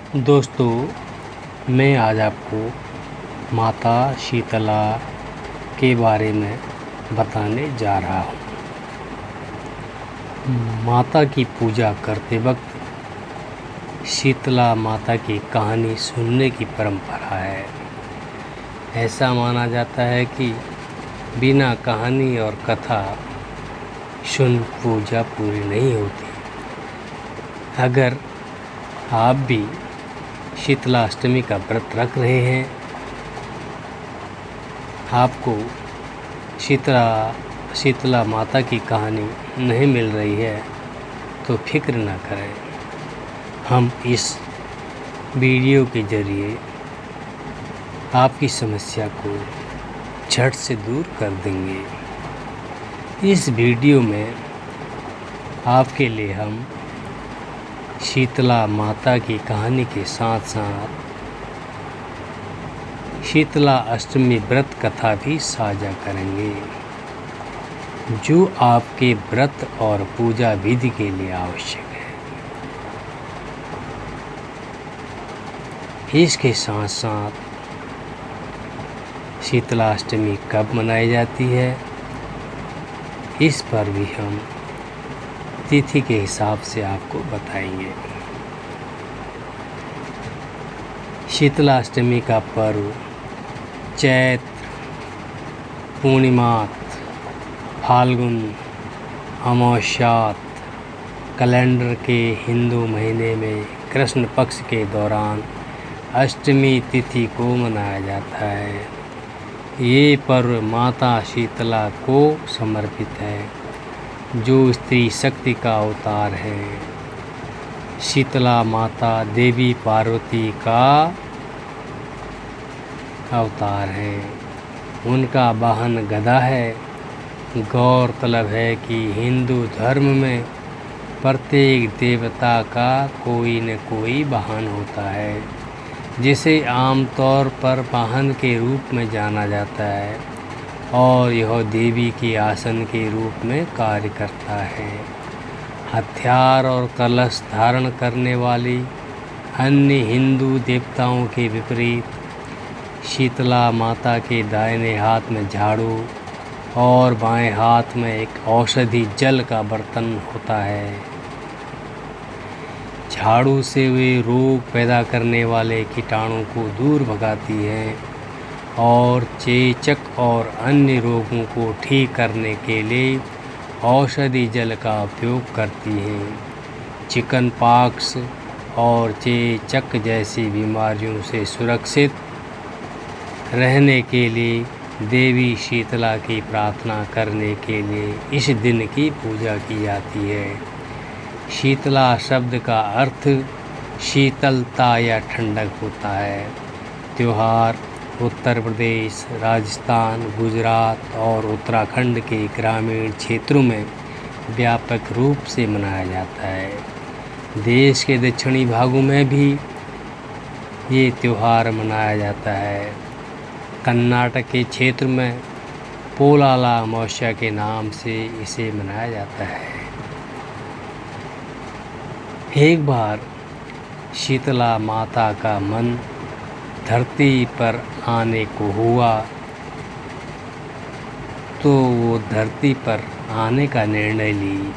दोस्तों, मैं आज आपको माता शीतला के बारे में बताने जा रहा हूँ। माता की पूजा करते वक्त शीतला माता की कहानी सुनने की परंपरा है। ऐसा माना जाता है कि बिना कहानी और कथा सुन पूजा पूरी नहीं होती। अगर आप भी शीतला अष्टमी का व्रत रख रहे हैं, आपको शीतला माता की कहानी नहीं मिल रही है तो फिक्र ना करें। हम इस वीडियो के ज़रिए आपकी समस्या को झट से दूर कर देंगे। इस वीडियो में आपके लिए हम शीतला माता की कहानी के साथ साथ शीतला अष्टमी व्रत कथा भी साझा करेंगे, जो आपके व्रत और पूजा विधि के लिए आवश्यक है। इसके साथ साथ शीतला अष्टमी कब मनाई जाती है, इस पर भी हम तिथि के हिसाब से आपको बताएंगे। शीतला अष्टमी का पर्व चैत्र पूर्णिमात फाल्गुन अमावस्यात कैलेंडर के हिंदू महीने में कृष्ण पक्ष के दौरान अष्टमी तिथि को मनाया जाता है। ये पर्व माता शीतला को समर्पित है, जो स्त्री शक्ति का अवतार है। शीतला माता देवी पार्वती का अवतार है। उनका वाहन गदा है। गौरतलब है कि हिंदू धर्म में प्रत्येक देवता का कोई न कोई वाहन होता है, जिसे आमतौर पर वाहन के रूप में जाना जाता है और यह देवी के आसन के रूप में कार्य करता है। हथियार और कलश धारण करने वाली अन्य हिंदू देवताओं के विपरीत शीतला माता के दाहिने हाथ में झाड़ू और बाएं हाथ में एक औषधि जल का बर्तन होता है। झाड़ू से वे रोग पैदा करने वाले कीटाणु को दूर भगाती है और चेचक और अन्य रोगों को ठीक करने के लिए औषधि जल का उपयोग करती हैं। चिकन पॉक्स और चेचक जैसी बीमारियों से सुरक्षित रहने के लिए देवी शीतला की प्रार्थना करने के लिए इस दिन की पूजा की जाती है। शीतला शब्द का अर्थ शीतलता या ठंडक होता है। त्योहार उत्तर प्रदेश, राजस्थान, गुजरात और उत्तराखंड के ग्रामीण क्षेत्रों में व्यापक रूप से मनाया जाता है। देश के दक्षिणी भागों में भी ये त्यौहार मनाया जाता है। कर्नाटक के क्षेत्र में पोलाला अमावस्या के नाम से इसे मनाया जाता है। एक बार शीतला माता का मन धरती पर आने को हुआ तो वो धरती पर आने का निर्णय ली।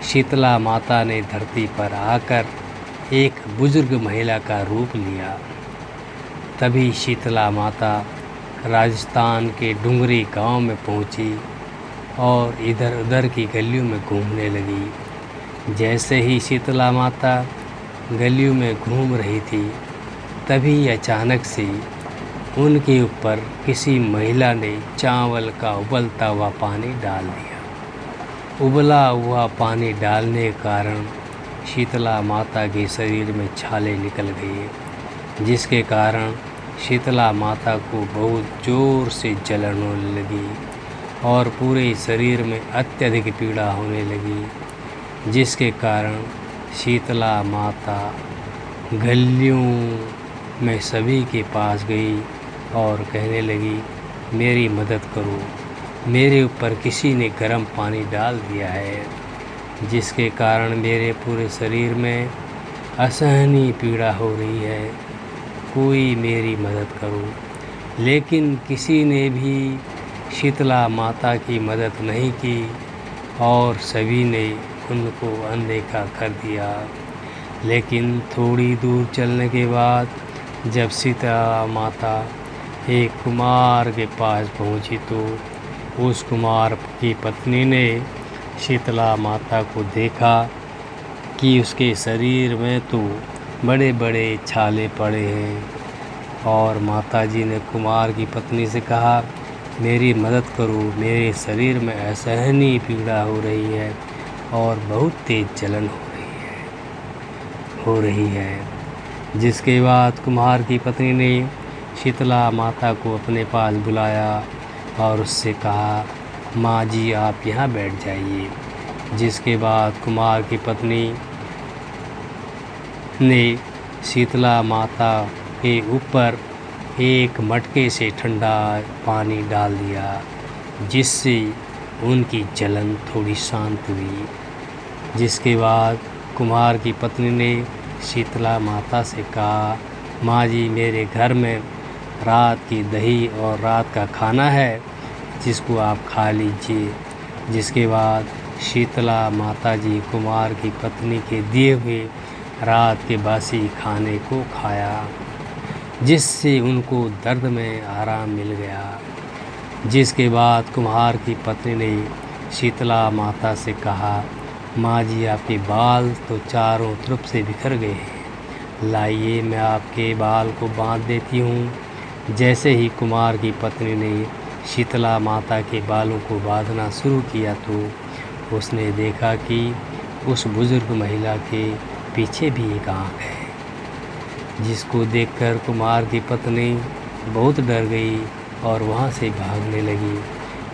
शीतला माता ने धरती पर आकर एक बुजुर्ग महिला का रूप लिया। तभी शीतला माता राजस्थान के डुंगरी गांव में पहुंची और इधर उधर की गलियों में घूमने लगी। जैसे ही शीतला माता गलियों में घूम रही थी, तभी अचानक से उनके ऊपर किसी महिला ने चावल का उबलता हुआ पानी डाल दिया। उबला हुआ पानी डालने के कारण शीतला माता के शरीर में छाले निकल गए, जिसके कारण शीतला माता को बहुत ज़ोर से जलन होने लगी और पूरे शरीर में अत्यधिक पीड़ा होने लगी, जिसके कारण शीतला माता गलियों में सभी के पास गई और कहने लगी, मेरी मदद करो, मेरे ऊपर किसी ने गर्म पानी डाल दिया है, जिसके कारण मेरे पूरे शरीर में असहनीय पीड़ा हो रही है, कोई मेरी मदद करो। लेकिन किसी ने भी शीतला माता की मदद नहीं की और सभी ने उनको अनदेखा कर दिया। लेकिन थोड़ी दूर चलने के बाद जब शीतला माता एक कुम्हार के पास पहुंची तो उस कुम्हार की पत्नी ने शीतला माता को देखा कि उसके शरीर में तो बड़े बड़े छाले पड़े हैं। और माताजी ने कुम्हार की पत्नी से कहा, मेरी मदद करो, मेरे शरीर में असहनीय पीड़ा हो रही है और बहुत तेज जलन हो रही है। जिसके बाद कुम्हार की पत्नी ने शीतला माता को अपने पास बुलाया और उससे कहा, माँ जी आप यहाँ बैठ जाइए। जिसके बाद कुम्हार की पत्नी ने शीतला माता के ऊपर एक मटके से ठंडा पानी डाल दिया, जिससे उनकी जलन थोड़ी शांत हुई। जिसके बाद कुम्हार की पत्नी ने शीतला माता से कहा, माँ जी मेरे घर में रात की दही और रात का खाना है, जिसको आप खा लीजिए। जिसके बाद शीतला माता जी कुम्हार की पत्नी के दिए हुए रात के बासी खाने को खाया, जिससे उनको दर्द में आराम मिल गया। जिसके बाद कुम्हार की पत्नी ने शीतला माता से कहा, माँ जी आपके बाल तो चारों तरफ से बिखर गए हैं, लाइए मैं आपके बाल को बांध देती हूँ। जैसे ही कुम्हार की पत्नी ने शीतला माता के बालों को बांधना शुरू किया तो उसने देखा कि उस बुज़ुर्ग महिला के पीछे भी एक आँख है, जिसको देखकर कुम्हार की पत्नी बहुत डर गई और वहाँ से भागने लगी।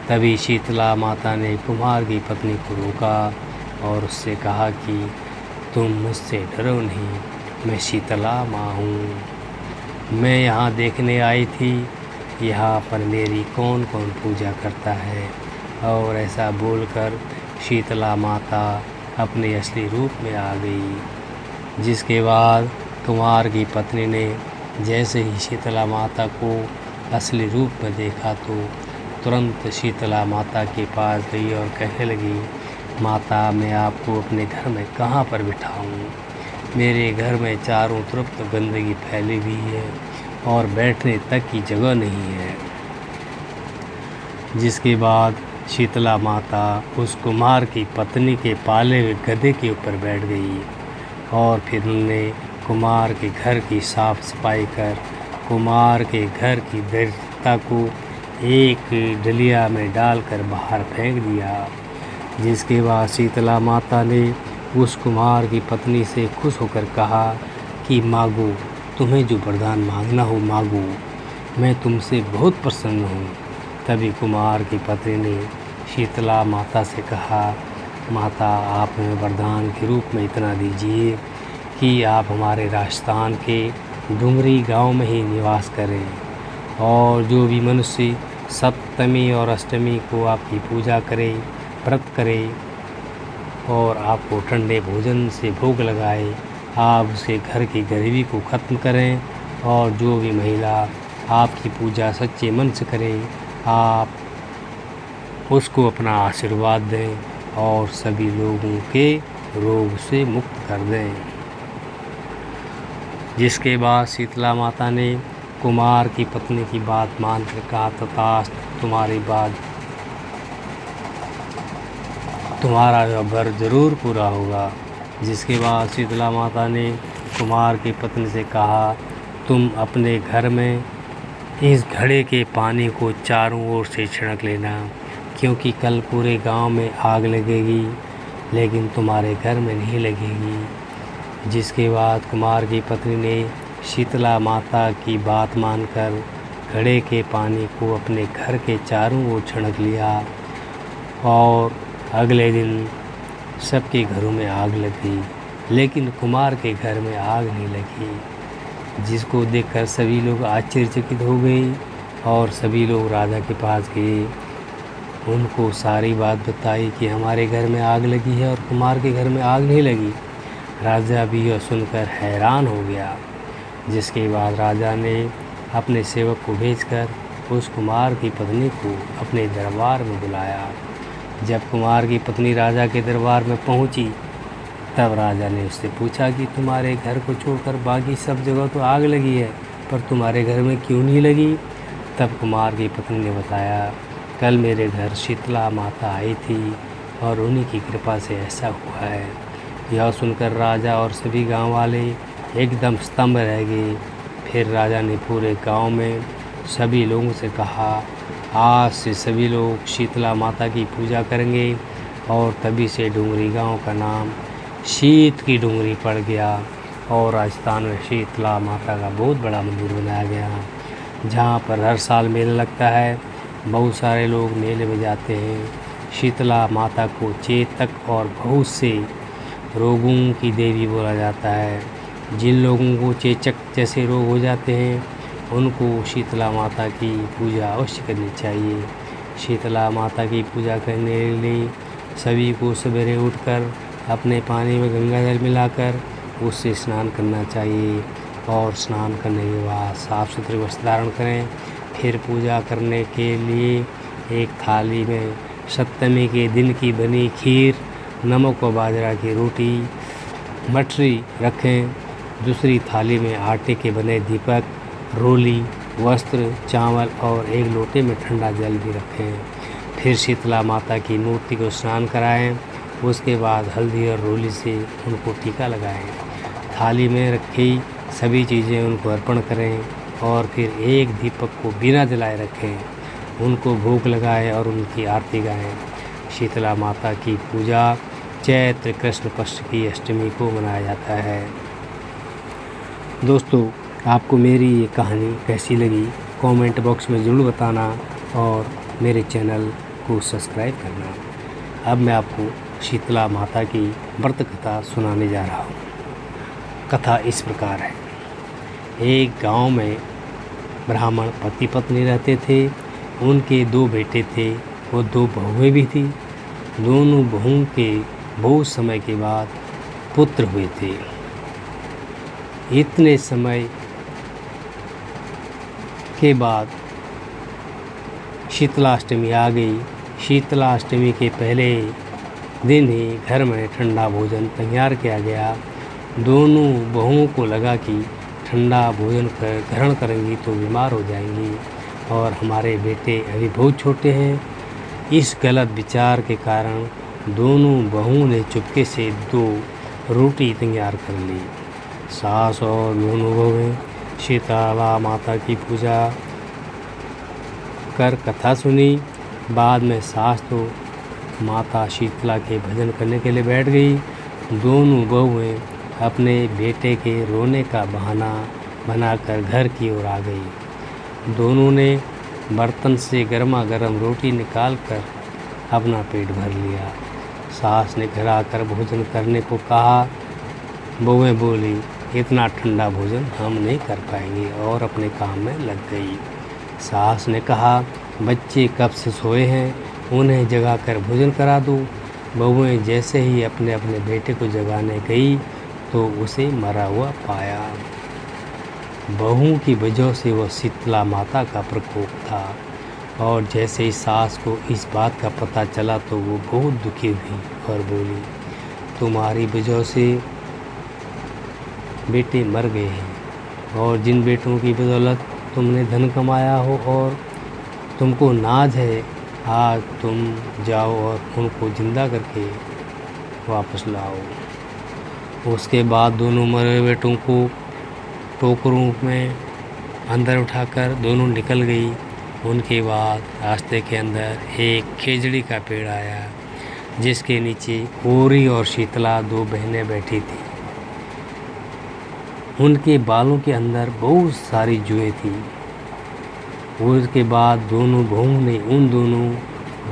तभी शीतला माता ने कुम्हार की पत्नी को रोका और उससे कहा कि तुम मुझसे डरो नहीं, मैं शीतला माँ हूँ। मैं यहाँ देखने आई थी यहाँ पर मेरी कौन कौन पूजा करता है। और ऐसा बोलकर शीतला माता अपने असली रूप में आ गई। जिसके बाद कुम्हार की पत्नी ने जैसे ही शीतला माता को असली रूप में देखा तो तुरंत शीतला माता के पास गई और कहने लगी, माता मैं आपको अपने घर में कहाँ पर बिठाऊँ? मेरे घर में चारों तरफ तो गंदगी फैली हुई है और बैठने तक की जगह नहीं है। जिसके बाद शीतला माता उस कुम्हार की पत्नी के पाले हुए गधे के ऊपर बैठ गई और फिर उन्होंने कुम्हार के घर की साफ़ सफाई कर कुम्हार के घर की दरिद्रता को एक डलिया में डालकर बाहर फेंक दिया। जिसके बाद शीतला माता ने उस कुम्हार की पत्नी से खुश होकर कहा कि मांगो, तुम्हें जो वरदान मांगना हो मांगो, मैं तुमसे बहुत प्रसन्न हूँ। तभी कुम्हार की पत्नी ने शीतला माता से कहा, माता आप हमें वरदान के रूप में इतना दीजिए कि आप हमारे राजस्थान के डुमरी गांव में ही निवास करें और जो भी मनुष्य सप्तमी और अष्टमी को आपकी पूजा करे, व्रत करे और आपको ठंडे भोजन से भोग लगाए, आप उसके घर की गरीबी को ख़त्म करें। और जो भी महिला आपकी पूजा सच्चे मन से करे, आप उसको अपना आशीर्वाद दें और सभी लोगों के रोग से मुक्त कर दें। जिसके बाद शीतला माता ने कुम्हार की पत्नी की बात मानकर कहा, तथास्तु, तुम्हारी बात तुम्हारा वर ज़रूर पूरा होगा। जिसके बाद शीतला माता ने कुम्हार की पत्नी से कहा, तुम अपने घर में इस घड़े के पानी को चारों ओर से छिड़क लेना, क्योंकि कल पूरे गांव में आग लगेगी लेकिन तुम्हारे घर में नहीं लगेगी। जिसके बाद कुम्हार की पत्नी ने शीतला माता की बात मानकर घड़े के पानी को अपने घर के चारों ओर छिड़क लिया और अगले दिन सबके घरों में आग लगी, लेकिन कुम्हार के घर में आग नहीं लगी। जिसको देखकर सभी लोग आश्चर्यचकित हो गए और सभी लोग राजा के पास गए, उनको सारी बात बताई कि हमारे घर में आग लगी है और कुम्हार के घर में आग नहीं लगी। राजा भी यह सुनकर हैरान हो गया। जिसके बाद राजा ने अपने सेवक को भेजकर उस कुमार की पत्नी को अपने दरबार में बुलाया। जब कुमार की पत्नी राजा के दरबार में पहुंची, तब राजा ने उससे पूछा कि तुम्हारे घर को छोड़कर बाकी सब जगह तो आग लगी है, पर तुम्हारे घर में क्यों नहीं लगी? तब कुमार की पत्नी ने बताया, कल मेरे घर शीतला माता आई थी और उन्हीं की कृपा से ऐसा हुआ है। यह सुनकर राजा और सभी गांव वाले एकदम स्तंभ रह गए। फिर राजा ने पूरे गांव में सभी लोगों से कहा, आज से सभी लोग शीतला माता की पूजा करेंगे। और तभी से डुंगरी गांव का नाम शीत की डुंगरी पड़ गया और राजस्थान में शीतला माता का बहुत बड़ा मंदिर बनाया गया, जहाँ पर हर साल मेला लगता है। बहुत सारे लोग मेले में जाते हैं। शीतला माता को चेतक और बहुत से रोगों की देवी बोला जाता है। जिन लोगों को चेचक जैसे रोग हो जाते हैं, उनको शीतला माता की पूजा अवश्य करनी चाहिए। शीतला माता की पूजा करने के लिए सभी को सवेरे उठकर अपने पानी में गंगा जल मिलाकर उससे स्नान करना चाहिए और स्नान करने के बाद साफ़ सुथरे वस्त्र धारण करें। फिर पूजा करने के लिए एक थाली में सप्तमी के दिन की बनी खीर, नमक व बाजरा की रोटी, मठरी रखें। दूसरी थाली में आटे के बने दीपक, रोली, वस्त्र, चावल और एक लोटे में ठंडा जल भी रखें। फिर शीतला माता की मूर्ति को स्नान कराएं। उसके बाद हल्दी और रोली से उनको टीका लगाएं। थाली में रखी सभी चीज़ें उनको अर्पण करें और फिर एक दीपक को बिना जलाए रखें। उनको भोग लगाएं और उनकी आरती गाएं। शीतला माता की पूजा चैत्र कृष्ण पक्ष की अष्टमी को मनाया जाता है। दोस्तों, आपको मेरी ये कहानी कैसी लगी कमेंट बॉक्स में ज़रूर बताना और मेरे चैनल को सब्सक्राइब करना। अब मैं आपको शीतला माता की व्रत कथा सुनाने जा रहा हूँ। कथा इस प्रकार है। एक गांव में ब्राह्मण पति पत्नी रहते थे। उनके 2 बेटे थे और 2 बहुएं भी थी। दोनों बहुओं के बहुत समय के बाद पुत्र हुए थे। इतने समय के बाद शीतलाष्टमी आ गई। शीतलाष्टमी के पहले दिन ही घर में ठंडा भोजन तैयार किया गया। दोनों बहुओं को लगा कि ठंडा भोजन ग्रहण करेंगी तो बीमार हो जाएंगी और हमारे बेटे अभी बहुत छोटे हैं। इस गलत विचार के कारण दोनों बहुओं ने चुपके से 2 रोटी तैयार कर ली। सास और दोनों बहुएं शीतला माता की पूजा कर कथा सुनी। बाद में सास तो माता शीतला के भजन करने के लिए बैठ गई। दोनों बहुएं अपने बेटे के रोने का बहाना बनाकर घर की ओर आ गई। दोनों ने बर्तन से गर्मा गर्म रोटी निकाल कर अपना पेट भर लिया। सास ने घर आकर भोजन करने को कहा। बहुएं बोली, इतना ठंडा भोजन हम नहीं कर पाएंगे और अपने काम में लग गई। सास ने कहा, बच्चे कब से सोए हैं, उन्हें जगाकर भोजन करा दो। बहुएं जैसे ही अपने अपने बेटे को जगाने गई तो उसे मरा हुआ पाया। बहू की वजह से वह शीतला माता का प्रकोप था और जैसे ही सास को इस बात का पता चला तो वो बहुत दुखी हुई और बोली, तुम्हारी वजह से बेटे मर गए हैं और जिन बेटों की बदौलत तुमने धन कमाया हो और तुमको नाज है, आज तुम जाओ और उनको जिंदा करके वापस लाओ। उसके बाद दोनों मरे हुए बेटों को टोकरों में अंदर उठाकर दोनों निकल गई। उनके बाद रास्ते के अंदर एक खेजड़ी का पेड़ आया, जिसके नीचे गौरी और शीतला 2 बहनें बैठी थी। उनके बालों के अंदर बहुत सारी जुएँ थी। उसके बाद दोनों बहुओं ने उन दोनों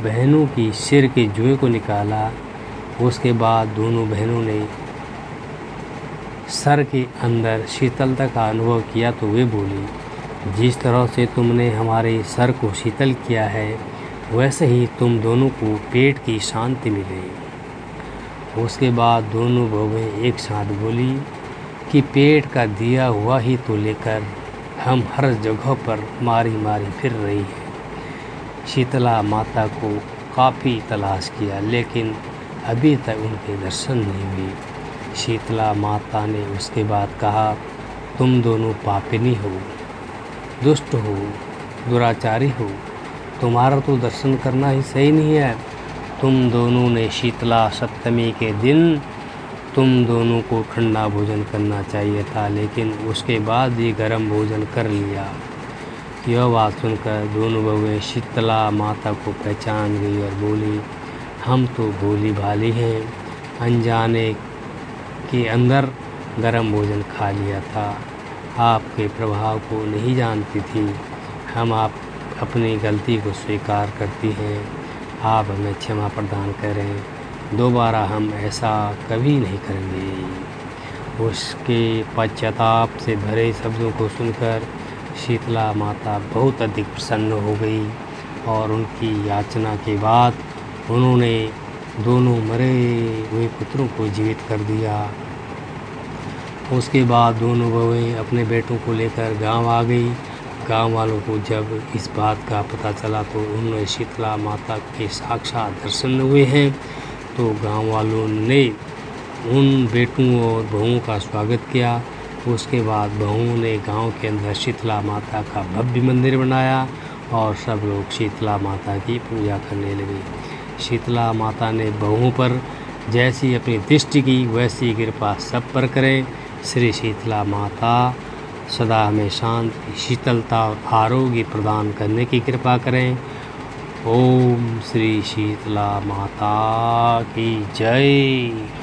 बहनों की सिर के जुएँ को निकाला। उसके बाद दोनों बहनों ने सर के अंदर शीतलता का अनुभव किया तो वे बोली, जिस तरह से तुमने हमारे सर को शीतल किया है, वैसे ही तुम दोनों को पेट की शांति मिले। उसके बाद दोनों बहुएं एक साथ बोली कि पेट का दिया हुआ ही तो लेकर हम हर जगह पर मारी मारी फिर रही हैं। शीतला माता को काफ़ी तलाश किया लेकिन अभी तक उनके दर्शन नहीं हुए। शीतला माता ने उसके बाद कहा, तुम दोनों पापिनी हो, दुष्ट हो, दुराचारी हो, तुम्हारा तो दर्शन करना ही सही नहीं है। तुम दोनों ने शीतला सप्तमी के दिन तुम दोनों को ठंडा भोजन करना चाहिए था, लेकिन उसके बाद ये गर्म भोजन कर लिया। यह बात सुनकर दोनों बहुएं शीतला माता को पहचान गई और बोली, हम तो भोली भाली हैं, अनजाने के अंदर गर्म भोजन खा लिया था, आपके प्रभाव को नहीं जानती थी। हम आप अपनी गलती को स्वीकार करती हैं, आप हमें क्षमा प्रदान करें, दोबारा हम ऐसा कभी नहीं करेंगे। उसके पश्चाताप से भरे शब्दों को सुनकर शीतला माता बहुत अधिक प्रसन्न हो गई और उनकी याचना के बाद उन्होंने दोनों मरे हुए पुत्रों को जीवित कर दिया। उसके बाद दोनों बहुएं अपने बेटों को लेकर गांव आ गई। गांव वालों को जब इस बात का पता चला तो उन्होंने शीतला माता के साक्षात दर्शन हुए हैं, तो गांव वालों ने उन बेटों और बहुओं का स्वागत किया। उसके बाद बहुओं ने गांव के अंदर शीतला माता का भव्य मंदिर बनाया और सब लोग शीतला माता की पूजा करने लगे। शीतला माता ने बहुओं पर जैसी अपनी दृष्टि की वैसी कृपा सब पर करें। श्री शीतला माता सदा हमें शांति, शीतलता और आरोग्य प्रदान करने की कृपा करें। ओम श्री शीतला माता की जय।